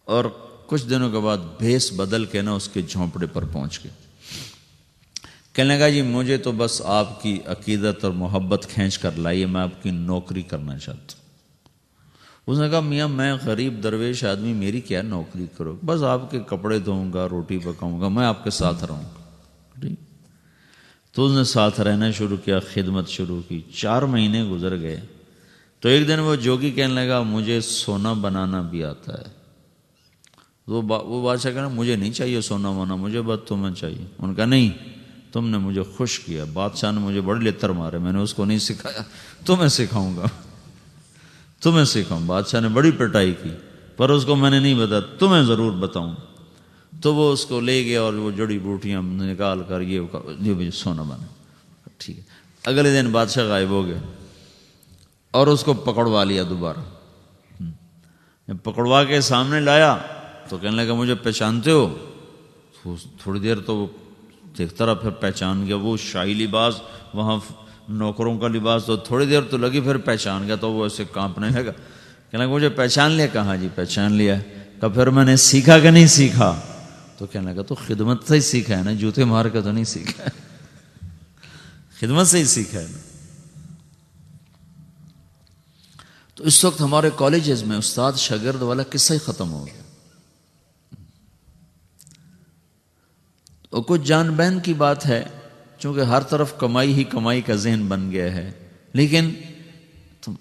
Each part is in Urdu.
اور کچھ دنوں کے بعد بھیس بدل کے نا اس کے جھونپڑے پر پہنچ گئے. کہنے لگا جی مجھے تو بس آپ کی عقیدت اور محبت کھینچ کر لائی ہے، میں آپ کی نوکری کرنا چاہتا ہوں. اس نے کہا میاں میں غریب درویش آدمی، میری کیا نوکری کرو، بس آپ کے کپڑے دھوؤں گا، روٹی پکاؤں گا، میں آپ کے ساتھ رہوں گا. تو اس نے ساتھ رہنا شروع کیا، خدمت شروع کی. 4 مہینے گزر گئے تو ایک دن وہ جوگی کہنے لگا مجھے سونا بنانا بھی آتا ہے. وہ بادشاہ کہنا مجھے نہیں چاہیے سونا وانا، مجھے بس تمہیں چاہیے. ان کا نہیں، تم نے مجھے خوش کیا، بادشاہ نے مجھے بڑے لتر مارے، میں نے اس کو نہیں سکھایا، تمہیں سکھاؤں گا، تمہیں سکھاؤں. بادشاہ نے بڑی پٹائی کی پر اس کو میں نے نہیں بتایا، تمہیں ضرور بتاؤں. تو وہ اس کو لے گیا اور وہ جڑی بوٹیاں نکال کر یہ سونا بنا. ٹھیک ہے. اگلے دن بادشاہ غائب ہو گیا اور اس کو پکڑوا لیا دوبارہ. پکڑوا کے سامنے لایا تو کہنے لگا مجھے پہچانتے ہو؟ تھوڑی دیر تو وہ دیکھتا رہا، پھر پہچان گیا. وہ شاہی لباس، وہاں نوکروں کا لباس، تو تھوڑی دیر تو لگی، پھر پہچان گیا. تو وہ ایسے کانپنے لگا. کہنے لگا مجھے پہچان لیا؟ کہاں جی پہچان لیا. کہ پھر میں نے سیکھا کہ نہیں سیکھا؟ تو کہنے لگا تو خدمت سے ہی سیکھا ہے نا، جوتے مار کے تو نہیں سیکھا ہے، خدمت سے ہی سیکھا ہے نا. تو اس وقت ہمارے کالجز میں استاد شاگرد والا قصہ ہی ختم ہو گیا. اور کچھ جان بہن کی بات ہے، چونکہ ہر طرف کمائی ہی کمائی کا ذہن بن گیا ہے. لیکن تم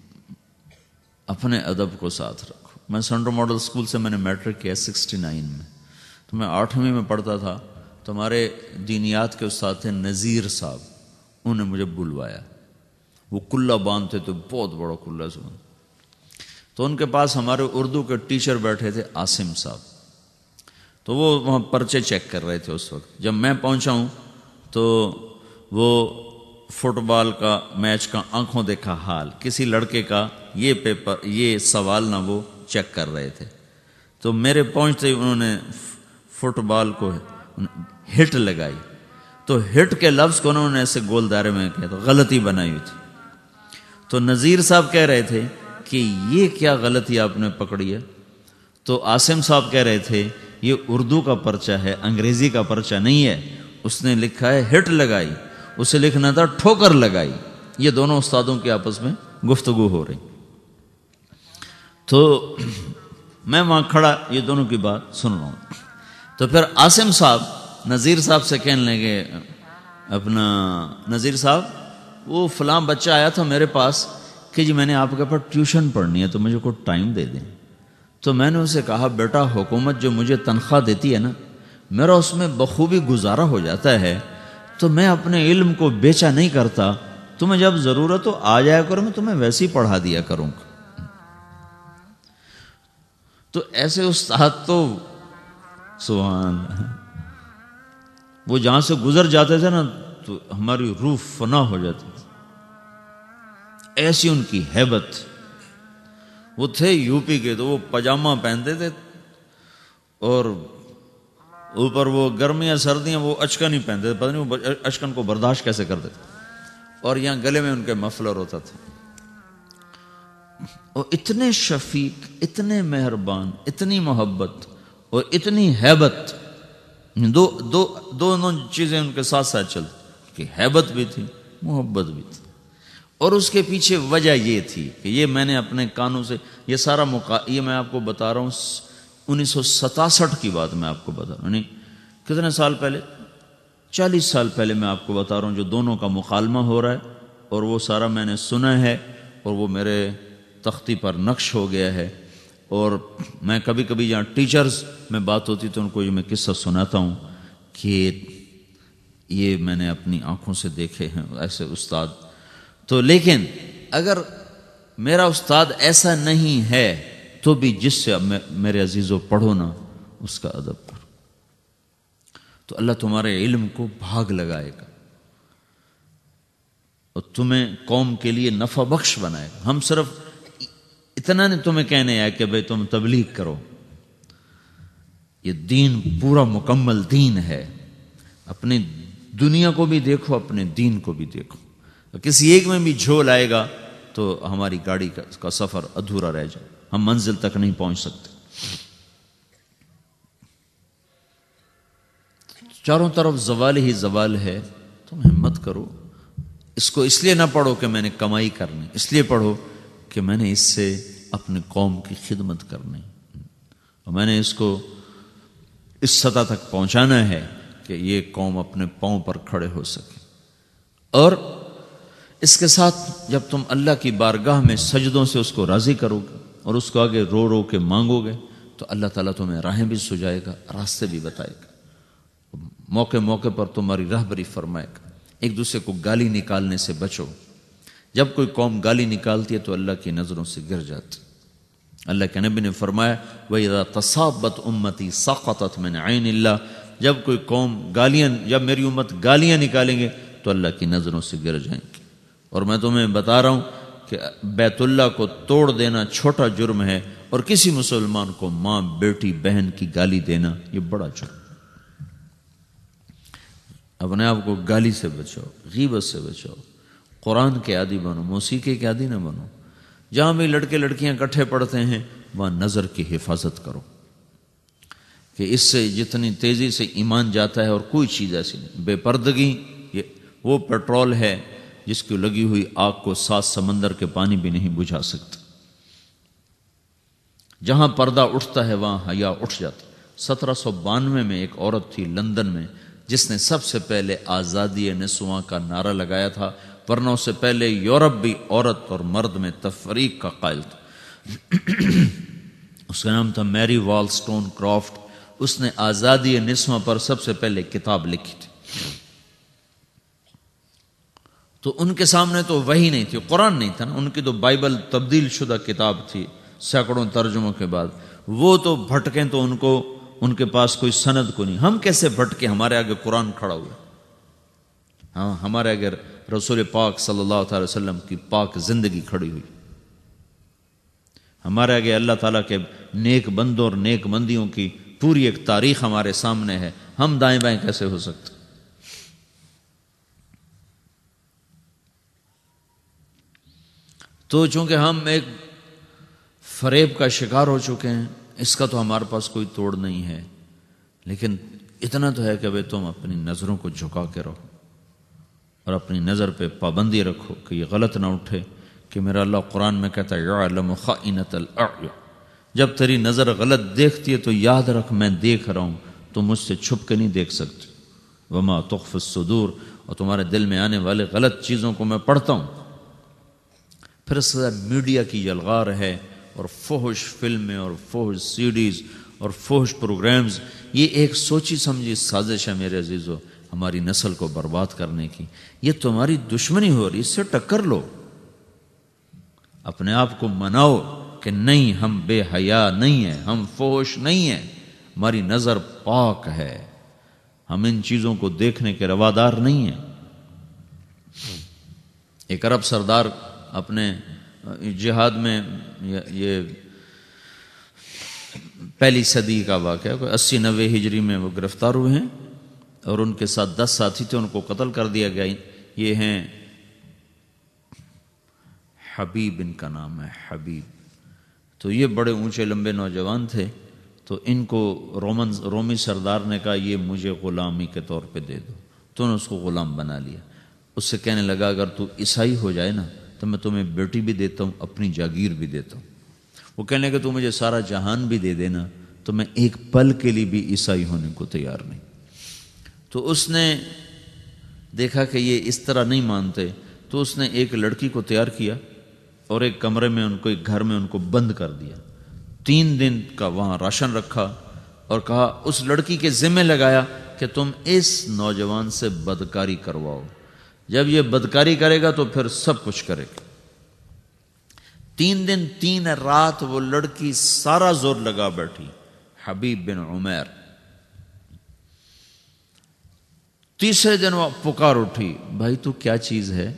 اپنے ادب کو ساتھ رکھو. میں سنٹر ماڈل اسکول سے میں نے میٹرک کیا 69 میں. تو میں 8ویں میں پڑھتا تھا. تو ہمارے دینیات کے استاد تھے نذیر صاحب، انہوں نے مجھے بلوایا. وہ کلہ باندھتے تھے، بہت بڑا کلہ سے. تو ان کے پاس ہمارے اردو کے ٹیچر بیٹھے تھے عاصم صاحب. تو وہ وہاں پرچے چیک کر رہے تھے. اس وقت جب میں پہنچا ہوں تو وہ فٹ بال کا میچ کا آنکھوں دیکھا حال، کسی لڑکے کا یہ پیپر، یہ سوال نہ وہ چیک کر رہے تھے. تو میرے پہنچتے ہی انہوں نے فٹ بال کو ہٹ لگائی. تو ہٹ کے لفظ کو انہوں نے ایسے گول دائرے میں کہا تو غلطی بنائی ہوئی تھی. تو نذیر صاحب کہہ رہے تھے کہ یہ کیا غلطی آپ نے پکڑی ہے. تو عاصم صاحب کہہ رہے تھے یہ اردو کا پرچہ ہے، انگریزی کا پرچہ نہیں ہے. اس نے لکھا ہے ہٹ لگائی، اسے لکھنا تھا ٹھوکر لگائی. یہ دونوں استادوں کے آپس میں گفتگو ہو رہی. تو میں وہاں کھڑا یہ دونوں کی بات سن رہا ہوں. تو پھر عاصم صاحب نذیر صاحب سے کہنے لگے اپنا نذیر صاحب وہ فلاں بچہ آیا تھا میرے پاس کہ جی میں نے آپ کے پاس ٹیوشن پڑھنی ہے تو مجھے کوئی ٹائم دے دیں. تو میں نے اسے کہا بیٹا حکومت جو مجھے تنخواہ دیتی ہے نا، میرا اس میں بخوبی گزارا ہو جاتا ہے، تو میں اپنے علم کو بیچا نہیں کرتا. تمہیں جب ضرورت ہو آ جایا کرو، میں تمہیں ویسے ہی پڑھا دیا کروں گا. تو ایسے استاد تو سبحان اللہ، وہ جہاں سے گزر جاتے تھے نا تو ہماری روح فنا ہو جاتی تھی. ایسی ان کی ہیبت. وہ تھے یو پی کے، تو وہ پاجامہ پہنتے تھے اور اوپر وہ گرمیاں سردیاں وہ اچکن ہی پہنتے تھے. پتہ نہیں وہ اچکن کو برداشت کیسے کرتے تھے. اور یہاں گلے میں ان کے مفلر ہوتا تھا. اور اتنے شفیق، اتنے مہربان، اتنی محبت اور اتنی ہیبت. دونوں چیزیں ان کے ساتھ ساتھ چلتی کہ ہیبت بھی تھی، محبت بھی تھی. اور اس کے پیچھے وجہ یہ تھی کہ یہ میں نے اپنے کانوں سے یہ سارا یہ میں آپ کو بتا رہا ہوں 1967 کی بات میں آپ کو بتا رہا ہوں. یعنی کتنے سال پہلے؟ 40 سال پہلے میں آپ کو بتا رہا ہوں جو دونوں کا مکالمہ ہو رہا ہے. اور وہ سارا میں نے سنا ہے اور وہ میرے تختی پر نقش ہو گیا ہے. اور میں کبھی کبھی جہاں ٹیچرز میں بات ہوتی تو ان کو یہ میں قصہ سناتا ہوں کہ یہ میں نے اپنی آنکھوں سے دیکھے ہیں ایسے استاد. تو لیکن اگر میرا استاد ایسا نہیں ہے تو بھی جس سے میرے عزیزوں پڑھو نا اس کا ادب کرو تو اللہ تمہارے علم کو بھاگ لگائے گا اور تمہیں قوم کے لیے نفع بخش بنائے گا. ہم صرف اتنا نہیں تمہیں کہنے آئے کہ بھئی تم تبلیغ کرو. یہ دین پورا مکمل دین ہے. اپنی دنیا کو بھی دیکھو، اپنے دین کو بھی دیکھو. کسی ایک میں بھی جھول آئے گا تو ہماری گاڑی کا سفر ادھورا رہ جائے، ہم منزل تک نہیں پہنچ سکتے. چاروں طرف زوال ہی زوال ہے، تم ہمت کرو، اس کو اس لیے نہ پڑھو کہ میں نے کمائی کرنی، اس لیے پڑھو کہ میں نے اس سے اپنی قوم کی خدمت کرنی، اور میں نے اس کو اس سطح تک پہنچانا ہے کہ یہ قوم اپنے پاؤں پر کھڑے ہو سکے۔ اور اس کے ساتھ جب تم اللہ کی بارگاہ میں سجدوں سے اس کو راضی کرو گے اور اس کو آگے رو رو کے مانگو گے تو اللہ تعالیٰ تمہیں راہیں بھی سجائے گا، راستے بھی بتائے گا، موقع موقع پر تمہاری راہبری فرمائے گا۔ ایک دوسرے کو گالی نکالنے سے بچو، جب کوئی قوم گالی نکالتی ہے تو اللہ کی نظروں سے گر جاتی۔ اللہ کے نبی نے فرمایا وَإِذَا تَصَابَتْ أُمَّتِي سَقَطَتْ مِنْ عَيْنِ اللَّهِ، جب کوئی قوم جب میری امت گالیاں نکالیں گے تو اللہ کی نظروں سے گر جائیں گے۔ اور میں تمہیں بتا رہا ہوں کہ بیت اللہ کو توڑ دینا چھوٹا جرم ہے، اور کسی مسلمان کو ماں بیٹی بہن کی گالی دینا یہ بڑا جرم۔ اپنے آپ کو گالی سے بچاؤ، غیبت سے بچاؤ، قرآن کے عادی بنو، موسیقی کے عادی نہ بنو۔ جہاں بھی لڑکے لڑکیاں اکٹھے پڑھتے ہیں وہاں نظر کی حفاظت کرو، کہ اس سے جتنی تیزی سے ایمان جاتا ہے اور کوئی چیز ایسی نہیں۔ بے پردگی یہ وہ پیٹرول ہے جس کی لگی ہوئی آگ کو 7 سمندر کے پانی بھی نہیں بجھا سکتا۔ جہاں پردہ اٹھتا ہے وہاں حیا اٹھ جاتا۔ 1792 میں ایک عورت تھی لندن میں جس نے سب سے پہلے آزادی نسواں کا نعرہ لگایا تھا، ورنہ اس سے پہلے یورپ بھی عورت اور مرد میں تفریق کا قائل تھا۔ اس کا نام تھا میری والسٹون کرافٹ۔ اس نے آزادی نسواں پر سب سے پہلے کتاب لکھی تھی۔ تو ان کے سامنے تو وحی نہیں تھی، قرآن نہیں تھا نا، ان کی تو بائبل تبدیل شدہ کتاب تھی سینکڑوں ترجموں کے بعد۔ وہ تو بھٹکیں تو ان کے پاس کوئی سند کو نہیں۔ ہم کیسے بھٹکے؟ ہمارے آگے قرآن کھڑا ہوا، ہاں ہمارے آگے رسول پاک صلی اللہ تعالی وسلم کی پاک زندگی کھڑی ہوئی، ہمارے آگے اللہ تعالیٰ کے نیک بندوں اور نیک بندیوں کی پوری ایک تاریخ ہمارے سامنے ہے۔ ہم دائیں بائیں کیسے ہو سکتے؟ تو چونکہ ہم ایک فریب کا شکار ہو چکے ہیں، اس کا تو ہمارے پاس کوئی توڑ نہیں ہے، لیکن اتنا تو ہے کہ بھئی تم اپنی نظروں کو جھکا کے رہو اور اپنی نظر پہ پابندی رکھو کہ یہ غلط نہ اٹھے، کہ میرا اللہ قرآن میں کہتا ہے یعلم خائنۃ الاعین، جب تیری نظر غلط دیکھتی ہے تو یاد رکھ میں دیکھ رہا ہوں، تم مجھ سے چھپ کے نہیں دیکھ سکتے، وما تخفی الصدور، اور تمہارے دل میں آنے والے غلط چیزوں کو میں پڑھتا ہوں۔ پھر اس کے بعد میڈیا کی یلغار ہے اور فحش فلمیں اور فحش سیڈیز اور فحش پروگرامز، یہ ایک سوچی سمجھی سازش ہے میرے عزیزو ہماری نسل کو برباد کرنے کی۔ یہ تمہاری دشمنی ہو رہی، اس سے ٹکر لو، اپنے آپ کو مناؤ کہ نہیں ہم بے حیا نہیں ہیں، ہم فحش نہیں ہیں، ہماری نظر پاک ہے، ہم ان چیزوں کو دیکھنے کے روادار نہیں ہیں۔ ایک عرب سردار اپنے جہاد میں، یہ پہلی صدی کا واقعہ، 80-90 ہجری میں وہ گرفتار ہوئے ہیں اور ان کے ساتھ 10 ساتھی تھے، ان کو قتل کر دیا گیا۔ یہ ہیں حبیب، ان کا نام ہے حبیب۔ تو یہ بڑے اونچے لمبے نوجوان تھے، تو ان کو رومی سردار نے کہا یہ مجھے غلامی کے طور پہ دے دو، تو نے اس کو غلام بنا لیا۔ اس سے کہنے لگا اگر تو عیسائی ہو جائے نا تو میں تمہیں بیٹی بھی دیتا ہوں، اپنی جاگیر بھی دیتا ہوں۔ وہ کہنے لگا تو مجھے سارا جہان بھی دے دینا تو میں ایک پل کے لیے بھی عیسائی ہونے کو تیار نہیں۔ تو اس نے دیکھا کہ یہ اس طرح نہیں مانتے، تو اس نے ایک لڑکی کو تیار کیا اور ایک کمرے میں ان کو، ایک گھر میں ان کو بند کر دیا، 3 دن کا وہاں راشن رکھا اور کہا اس لڑکی کے ذمہ لگایا کہ تم اس نوجوان سے بدکاری کرواؤ، جب یہ بدکاری کرے گا تو پھر سب کچھ کرے گا۔ 3 دن 3 رات وہ لڑکی سارا زور لگا بیٹھی، حبیب بن عمیر۔ تیسرے دن وہ پکار اٹھی، بھائی تو کیا چیز ہے؟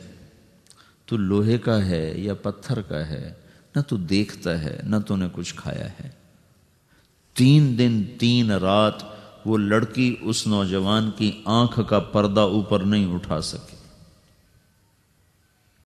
تو لوہے کا ہے یا پتھر کا ہے؟ نہ تو دیکھتا ہے نہ تو نے کچھ کھایا ہے۔ 3 دن 3 رات وہ لڑکی اس نوجوان کی آنکھ کا پردہ اوپر نہیں اٹھا سکی۔